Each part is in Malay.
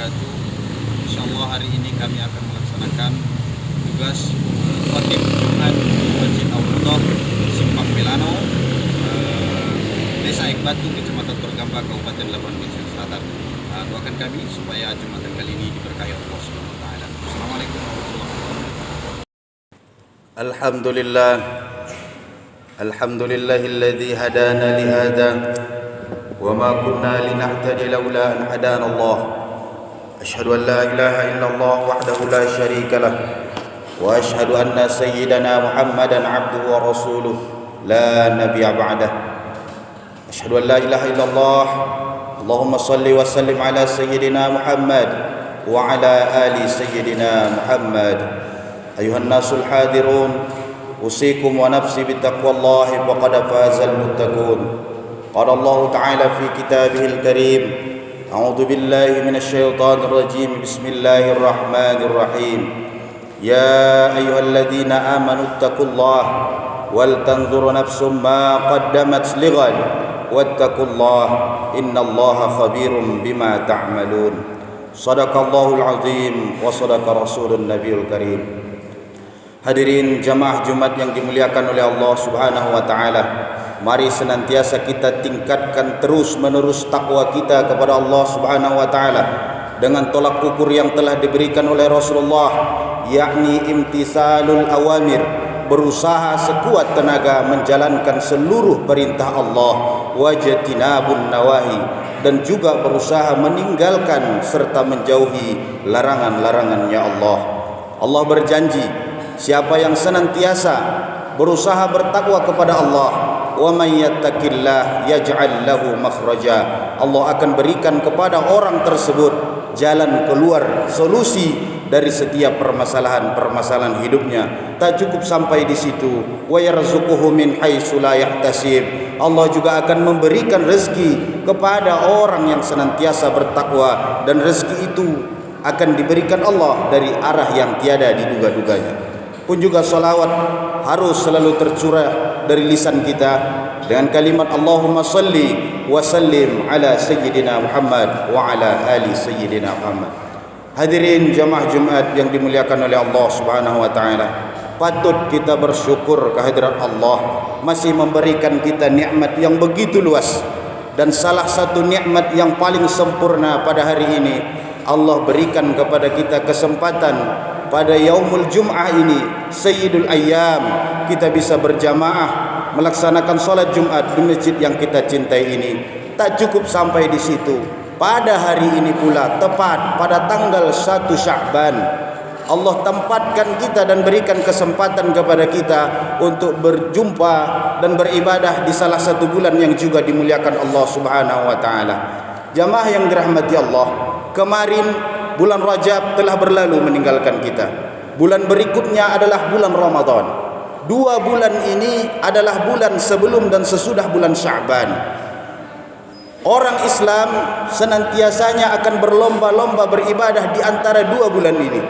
wabarakatuh. Insyaallah hari ini kami akan melaksanakan tugas khatib Jumat Masjid Al-Huda Simpang Milano, Desa Ekbatu, Kecamatan Torgamba, Kabupaten Labuan Bajo Selatan. Doakan kami supaya Jumatan kali ini diberkahi Allah Subhanahu wa taala. Assalamualaikum warahmatullahi wabarakatuh. Alhamdulillahilladzi hadana lihada وما كنا لنهتدي لولا أن هدانا الله أشهد أن لا إله إلا الله وحده لا شريك له وأشهد أن سيدنا محمدا عبده ورسوله لا نبي بعده أشهد أن لا إله إلا الله اللهم صل وسلم على سيدنا محمد وعلى آل سيدنا محمد أيها الناس الحاضرون أوصيكم ونفسي بتقوى الله وقد فاز المتقون قال الله تعالى في كتابه الكريم أعوذ بالله من الشيطان الرجيم بسم الله الرحمن الرحيم يا أيها الذين آمنوا اتقوا الله ولتنظر نفس ما قدمت لغد واتقوا الله إن الله خبير بما تعملون صدق الله العظيم وصدق رسول النبي الكريم. Hadirin jamaah Jumat yang dimuliakan oleh Allah Subhanahu wa taala, mari senantiasa kita tingkatkan terus menerus takwa kita kepada Allah Subhanahu wa taala dengan tolak ukur yang telah diberikan oleh Rasulullah, yakni imtisalul awamir, berusaha sekuat tenaga menjalankan seluruh perintah Allah, wajtinabun nawahi, dan juga berusaha meninggalkan serta menjauhi larangan-larangannya Allah. Allah berjanji, siapa yang senantiasa berusaha bertakwa kepada Allah, wa may yattaqillah yaj'al lahu makhraja, Allah akan berikan kepada orang tersebut jalan keluar, solusi dari setiap permasalahan hidupnya. Tak cukup sampai di situ, wa yarzuquhu min haitsu la yahtasib, Allah juga akan memberikan rezeki kepada orang yang senantiasa bertakwa, dan rezeki itu akan diberikan Allah dari arah yang tiada diduga-duganya. Pun juga salawat harus selalu tercurah dari lisan kita dengan kalimat Allahumma salli wa sallim ala sayyidina Muhammad wa ala ali sayyidina Muhammad. Hadirin jamaah Jumat yang dimuliakan oleh Allah Subhanahu wa taala, patut kita bersyukur kehadirat Allah masih memberikan kita nikmat yang begitu luas. Dan salah satu nikmat yang paling sempurna pada hari ini, Allah berikan kepada kita kesempatan pada yaumul Jum'ah ini, Sayyidul Ayyam, kita bisa berjamaah melaksanakan solat Jumat di masjid yang kita cintai ini. Tak cukup sampai di situ, pada hari ini pula, tepat pada tanggal 1 Sya'ban, Allah tempatkan kita dan berikan kesempatan kepada kita untuk berjumpa dan beribadah di salah satu bulan yang juga dimuliakan Allah Subhanahu wa taala. Jamaah yang dirahmati Allah, kemarin bulan Rajab telah berlalu meninggalkan kita. Bulan berikutnya adalah bulan Ramadan. 2 bulan ini adalah bulan sebelum dan sesudah bulan Sya'ban. Orang Islam senantiasanya akan berlomba-lomba beribadah di antara 2 bulan ini.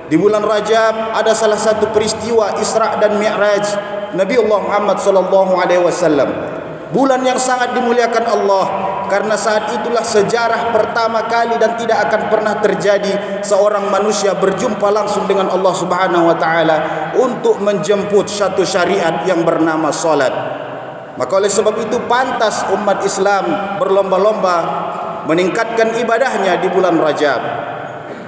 Di bulan Rajab ada salah satu peristiwa Isra dan Mi'raj Nabi Allah Muhammad sallallahu alaihi wasallam. Bulan yang sangat dimuliakan Allah, karena saat itulah sejarah pertama kali dan tidak akan pernah terjadi seorang manusia berjumpa langsung dengan Allah Subhanahu wa taala untuk menjemput satu syariat yang bernama salat. Maka oleh sebab itu pantas umat Islam berlomba-lomba meningkatkan ibadahnya di bulan Rajab.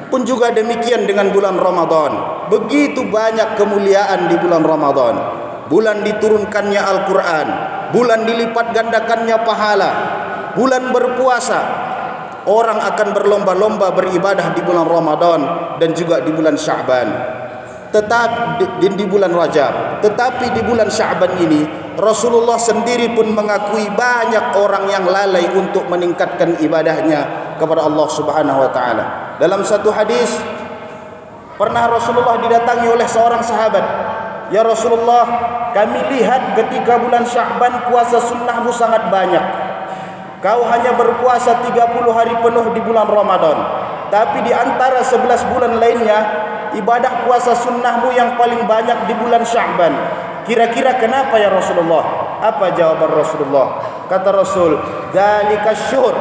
Pun juga demikian dengan bulan Ramadan. Begitu banyak kemuliaan di bulan Ramadan. Bulan diturunkannya Al-Quran, bulan dilipat gandakannya pahala, bulan berpuasa. Orang akan berlomba-lomba beribadah di bulan Ramadan dan juga di bulan Sya'ban, tetap di bulan Rajab. Tetapi di bulan Sya'ban ini Rasulullah sendiri pun mengakui banyak orang yang lalai untuk meningkatkan ibadahnya kepada Allah Subhanahu wa taala. Dalam satu hadis, pernah Rasulullah didatangi oleh seorang sahabat, "Ya Rasulullah, kami lihat ketika bulan Sya'ban puasa sunnahmu sangat banyak. Kau hanya berpuasa 30 hari penuh di bulan Ramadan. Tapi di antara 11 bulan lainnya, ibadah puasa sunnahmu yang paling banyak di bulan Sya'ban. Kira-kira kenapa ya Rasulullah?" Apa jawaban Rasulullah? Kata Rasul, "Dzalika syuhr."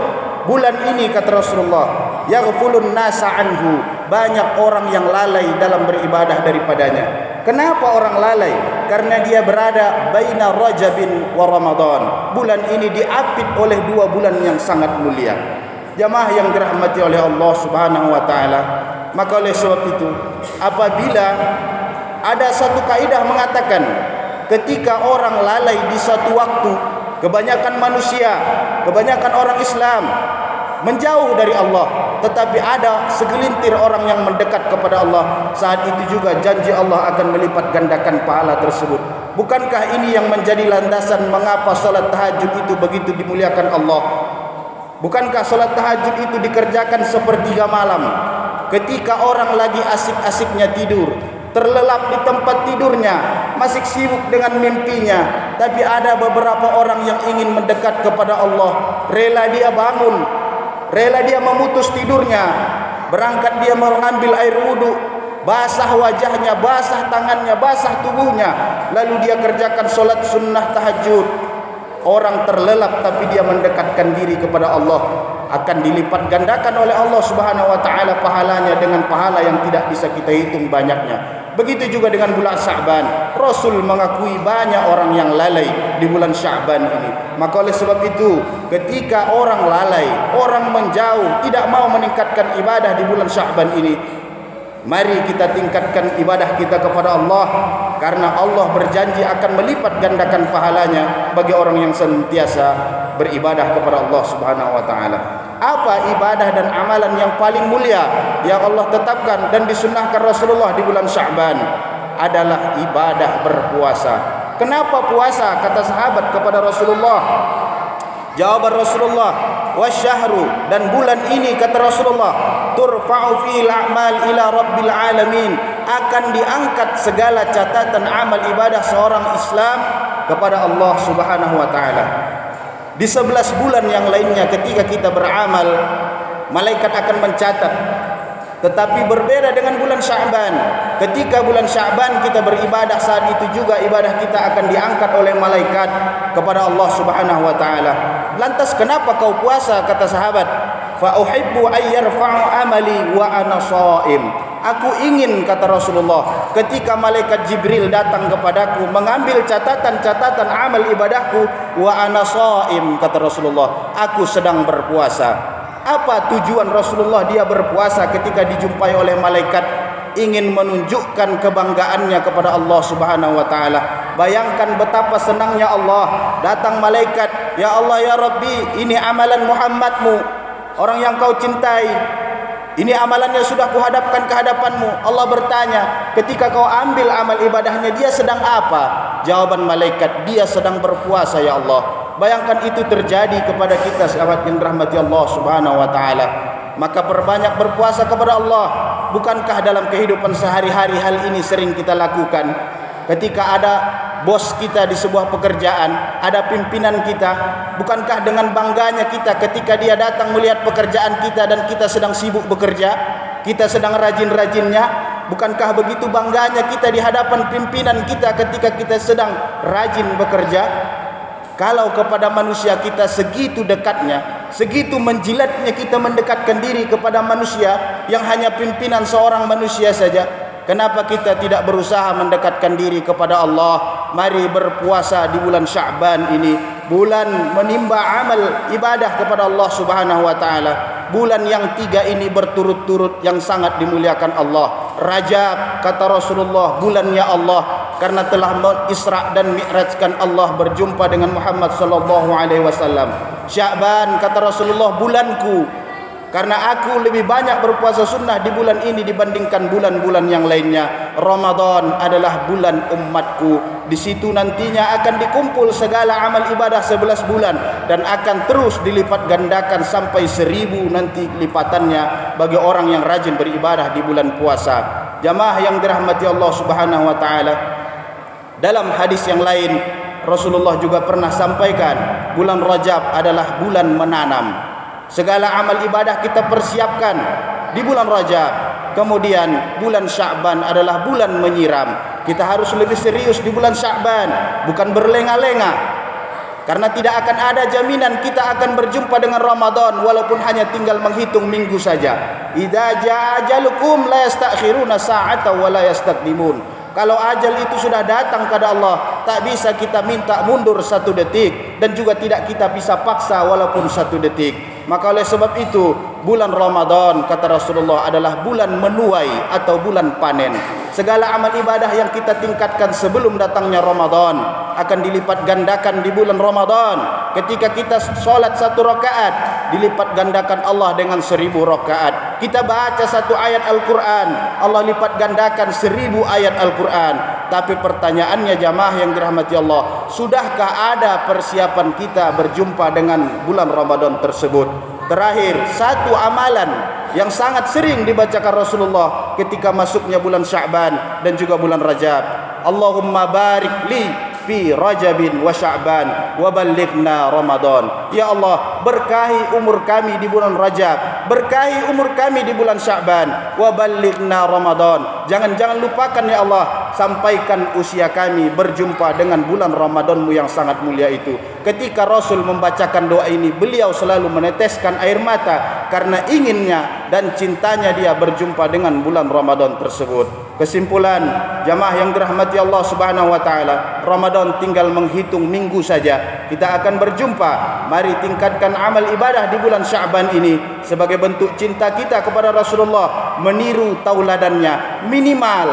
Bulan ini, kata Rasulullah, yaghfulun nasa anhu. Banyak orang yang lalai dalam beribadah daripadanya. Kenapa orang lalai? Karena dia berada baina Rajabin wa Ramadan. Bulan ini diapit oleh 2 bulan yang sangat mulia. Jamaah yang dirahmati oleh Allah Subhanahu wa taala, maka oleh sebab itu apabila ada satu kaidah mengatakan ketika orang lalai di satu waktu, kebanyakan manusia, kebanyakan orang Islam menjauh dari Allah, tetapi ada segelintir orang yang mendekat kepada Allah, saat itu juga janji Allah akan melipat gandakan pahala tersebut. Bukankah ini yang menjadi landasan mengapa salat tahajud itu begitu dimuliakan Allah? Bukankah salat tahajud itu dikerjakan sepertiga malam, ketika orang lagi asik-asiknya tidur, terlelap di tempat tidurnya, masih sibuk dengan mimpinya, tapi ada beberapa orang yang ingin mendekat kepada Allah, rela dia bangun, rela dia memutus tidurnya, berangkat dia mengambil air wudu, basah wajahnya, basah tangannya, basah tubuhnya, lalu dia kerjakan solat sunnah tahajud. Orang terlelap tapi dia mendekatkan diri kepada Allah, akan dilipat gandakan oleh Allah Subhanahu wa taala pahalanya dengan pahala yang tidak bisa kita hitung banyaknya. Begitu juga dengan bulan Sya'ban. Rasul mengakui banyak orang yang lalai di bulan Sya'ban ini. Maka oleh sebab itu, ketika orang lalai, orang menjauh, tidak mau meningkatkan ibadah di bulan Sya'ban ini, mari kita tingkatkan ibadah kita kepada Allah, karena Allah berjanji akan melipat gandakan pahalanya bagi orang yang senantiasa beribadah kepada Allah Subhanahu wa taala. Apa ibadah dan amalan yang paling mulia yang Allah tetapkan dan disunnahkan Rasulullah di bulan Sya'ban? Adalah ibadah berpuasa. Kenapa puasa? Kata sahabat kepada Rasulullah. Jawaban Rasulullah, wasyahru, dan bulan ini kata Rasulullah, turfa'u fil a'mal ila rabbil alamin, akan diangkat segala catatan amal ibadah seorang Islam kepada Allah Subhanahu wa taala. Di 11 bulan yang lainnya ketika kita beramal, malaikat akan mencatat. Tetapi berbeda dengan bulan Sya'ban. Ketika bulan Sya'ban kita beribadah, saat itu juga ibadah kita akan diangkat oleh malaikat kepada Allah Subhanahu wa taala. Lantas kenapa kau puasa? Kata sahabat, fa uhibbu ay yarfa'u amali wa ana shaim. Aku ingin, kata Rasulullah, ketika malaikat Jibril datang kepadaku mengambil catatan-catatan amal ibadahku, wa ana shaim, kata Rasulullah, aku sedang berpuasa. Apa tujuan Rasulullah dia berpuasa ketika dijumpai oleh malaikat? Ingin menunjukkan kebanggaannya kepada Allah Subhanahu wa taala. Bayangkan betapa senangnya Allah. Datang malaikat, ya Allah ya Rabbi, ini amalan Muhammadmu, orang yang kau cintai. Ini amalannya sudah kuhadapkan ke hadapanmu. Allah bertanya, ketika kau ambil amal ibadahnya, dia sedang apa? Jawaban malaikat, dia sedang berpuasa ya Allah. Bayangkan itu terjadi kepada kita sahabat yang dirahmati Allah Subhanahu wa taala. Maka perbanyak berpuasa kepada Allah. Bukankah dalam kehidupan sehari-hari hal ini sering kita lakukan? Ketika ada bos kita di sebuah pekerjaan, ada pimpinan kita, bukankah dengan bangganya kita ketika dia datang melihat pekerjaan kita dan kita sedang sibuk bekerja, kita sedang rajin-rajinnya, bukankah begitu bangganya kita di hadapan pimpinan kita ketika kita sedang rajin bekerja? Kalau kepada manusia kita segitu dekatnya, segitu menjilatnya kita mendekatkan diri kepada manusia yang hanya pimpinan seorang manusia saja, kenapa kita tidak berusaha mendekatkan diri kepada Allah? Mari berpuasa di bulan Sya'ban ini, bulan menimba amal ibadah kepada Allah Subhanahu wa taala. Bulan yang 3 ini berturut-turut yang sangat dimuliakan Allah. Rajab, kata Rasulullah, bulannya Allah, karena telah Isra dan Mi'rajkan Allah berjumpa dengan Muhammad sallallahu alaihi wasallam. Sya'ban, kata Rasulullah, bulanku, karena aku lebih banyak berpuasa sunnah di bulan ini dibandingkan bulan-bulan yang lainnya. Ramadan adalah bulan umatku. Di situ nantinya akan dikumpul segala amal ibadah 11 bulan dan akan terus dilipat gandakan sampai 1000 nanti lipatannya bagi orang yang rajin beribadah di bulan puasa. Jamaah yang dirahmati Allah Subhanahu wa taala, dalam hadis yang lain Rasulullah juga pernah sampaikan, bulan Rajab adalah bulan menanam. Segala amal ibadah kita persiapkan di bulan Rajab. Kemudian bulan Sya'ban adalah bulan menyiram. Kita harus lebih serius di bulan Sya'ban, bukan berlenga-lenga. Karena tidak akan ada jaminan kita akan berjumpa dengan Ramadan walaupun hanya tinggal menghitung minggu saja. Idza jaa ajalukum la yastakhiruna sa'atan wa la yastaqdimun. Kalau ajal itu sudah datang kepada Allah, tak bisa kita minta mundur 1 detik, dan juga tidak kita bisa paksa walaupun 1 detik. Maka oleh sebab itu, bulan Ramadan kata Rasulullah adalah bulan menuai atau bulan panen. Segala amal ibadah yang kita tingkatkan sebelum datangnya Ramadan akan dilipat gandakan di bulan Ramadan. Ketika kita solat 1 rakaat, dilipat gandakan Allah dengan 1000 rakaat. Kita baca 1 ayat Al-Quran, Allah lipat gandakan 1000 ayat Al-Quran. Tapi pertanyaannya jamaah yang dirahmati Allah, sudahkah ada persiapan kita berjumpa dengan bulan Ramadan tersebut? Terakhir, 1 amalan yang sangat sering dibacakan Rasulullah ketika masuknya bulan Sya'ban dan juga bulan Rajab. Allahumma barik li fi Rajabin wa Sya'ban wa ballighna Ramadan. Ya Allah, berkahi umur kami di bulan Rajab, berkahi umur kami di bulan Sya'ban, wa ballighna Ramadan. Jangan lupakan ya Allah, sampaikan usia kami berjumpa dengan bulan Ramadan-Mu yang sangat mulia itu. Ketika Rasul membacakan doa ini, beliau selalu meneteskan air mata karena inginnya dan cintanya dia berjumpa dengan bulan Ramadan tersebut. Kesimpulan, jamaah yang dirahmati Allah Subhanahu wa taala, Ramadan tinggal menghitung minggu saja. Kita akan berjumpa. Mari tingkatkan amal ibadah di bulan Sya'ban ini sebagai bentuk cinta kita kepada Rasulullah, meniru tauladannya. Minimal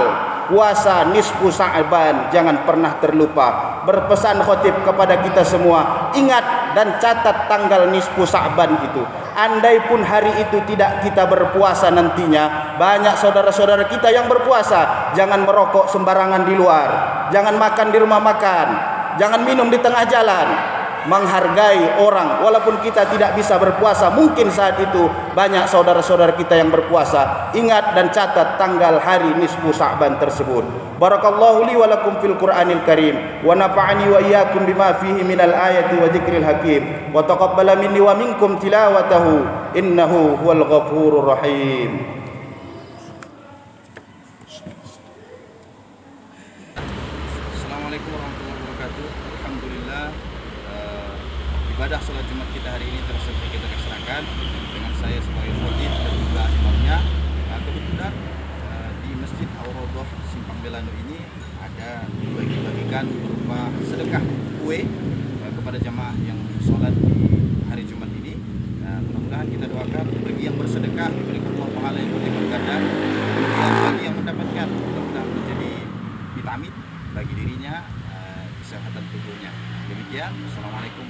puasa nisfu Sya'ban jangan pernah terlupa. Berpesan khotib kepada kita semua, ingat dan catat tanggal nisfu Sya'ban itu. Andai pun hari itu tidak kita berpuasa nantinya, banyak saudara-saudara kita yang berpuasa. Jangan merokok sembarangan di luar, jangan makan di rumah makan, jangan minum di tengah jalan. Menghargai orang walaupun kita tidak bisa berpuasa. Mungkin saat itu banyak saudara-saudara kita yang berpuasa. Ingat dan catat tanggal hari nisfu Sya'ban tersebut. Barakallahu li wa lakum fil Qur'anil Karim wa nafa'ani wa iyyakum bima fihi minal ayati wa dzikril hakim wa taqabbala minni wa minkum tilawatahu innahu huwal ghafurur rahim. Assalamualaikum warahmatullahi wabarakatuh. Alhamdulillah, ibadah sholat Jumat kita hari ini telah selesai kita laksanakan dengan saya sebagai khotib dan juga imamnya. Kebetulan di Masjid Al-Rodoh Simpang Belano ini ada dibagi-bagikan berupa sedekah kue kepada jamaah yang sholat di hari Jumat ini. Mudah-mudahan kita doakan bagi yang bersedekah diberikan Allah pahala yang berlipat ganda, kemudian bagi yang mendapatkan mudah-mudahan menjadi vitamin bagi dirinya, kesehatan tubuhnya. Demikian, Assalamualaikum